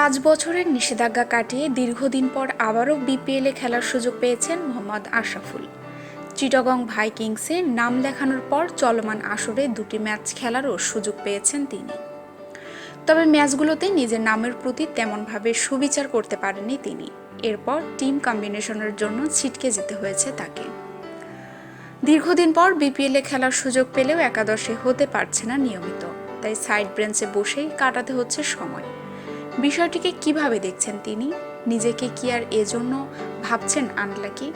5 বছরের নিষেধাজ্ঞা কাটিয়ে দীর্ঘদিন পর আবারও বিপিএলে খেলার সুযোগ পেয়েছেন মোহাম্মদ আশরাফুল। চিটাগং ভাইকিংসে নাম লেখানোর পর চলমান আসরে 2টি ম্যাচ খেলারও সুযোগ পেয়েছেন তিনি। তবে ম্যাচগুলোতে নিজের নামের প্রতি তেমনভাবে সুবিচার করতে পারেননি তিনি। এরপর টিম কম্বিনেশনের জন্য ছিটকে যেতে হয়েছে তাকে। দীর্ঘদিন পর বিপিএলে খেলার সুযোগ পেলেও একাদশে হতে পারছে না নিয়মিত, তাই সাইড বেঞ্চে বসেই কাটাতে হচ্ছে সময়। বিষয়টিকে কিভাবে দেখছেন তিনি? নিজেকে কি আর এজন্য ভাবছেন আনলাকি?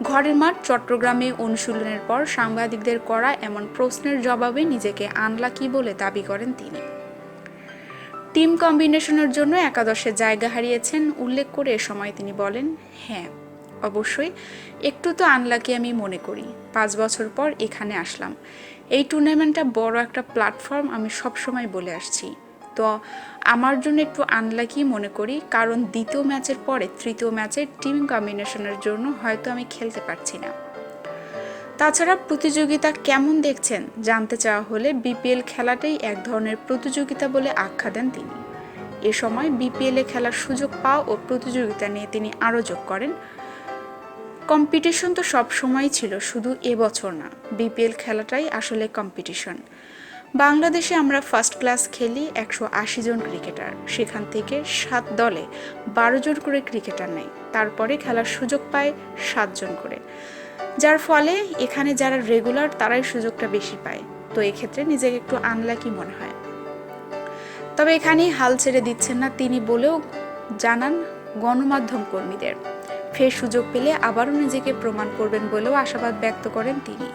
ঘরের মাঠ চট্টগ্রামে অনুশীলনের পর সাংবাদিকদের করা এমন প্রশ্নের জবাবে নিজেকে আনলাকি বলে দাবি করেন তিনি। টিম কম্বিনেশনের জন্য একাদশে জায়গা হারিয়েছেন উল্লেখ করে এ সময় তিনি বলেন, হ্যাঁ অবশ্যই একটু তো আনলাকি আমি মনে করি। 5 বছর পর এখানে আসলাম। এই টুর্নামেন্টটা বড় একটা প্ল্যাটফর্ম, আমি সবসময় বলে আসছি। তো আমার জন্য একটু আনলাকি মনে করি, কারণ দ্বিতীয় ম্যাচের পরে তৃতীয় ম্যাচে টিম কম্বিনেশনের জন্য হয়তো আমি খেলতে পারছি না। তাছাড়া প্রতিযোগিতা কেমন দেখছেন জানতে চাওয়া হলে বিপিএল খেলাটাই এক ধরনের প্রতিযোগিতা বলে আখ্যা দেন তিনি। এ সময় বিপিএলে খেলার সুযোগ পাওয়া ও প্রতিযোগিতা নিয়ে তিনি আরও যোগ করেন, কম্পিটিশন তো সব সময়ই ছিল, শুধু এবছর না। বিপিএল খেলাটাই আসলে কম্পিটিশন। বাংলাদেশে আমরা ফার্স্ট ক্লাস খেলি 180 জন ক্রিকেটার, সেখান থেকে 7 দলে 12 জন করে ক্রিকেটার নেয়, তারপরে খেলার সুযোগ পায় 7 জন করে, যার ফলে এখানে যারা রেগুলার তারাই সুযোগটা বেশি পায়। তো এক্ষেত্রে নিজেকে একটু আনলাকি মনে হয়। তবে এখানেই হাল ছেড়ে দিচ্ছেন না তিনি বলেও জানান গণমাধ্যম কর্মীদের। ফের সুযোগ পেলে আবারও নিজেকে প্রমাণ করবেন বলেও আশাবাদ ব্যক্ত করেন তিনি।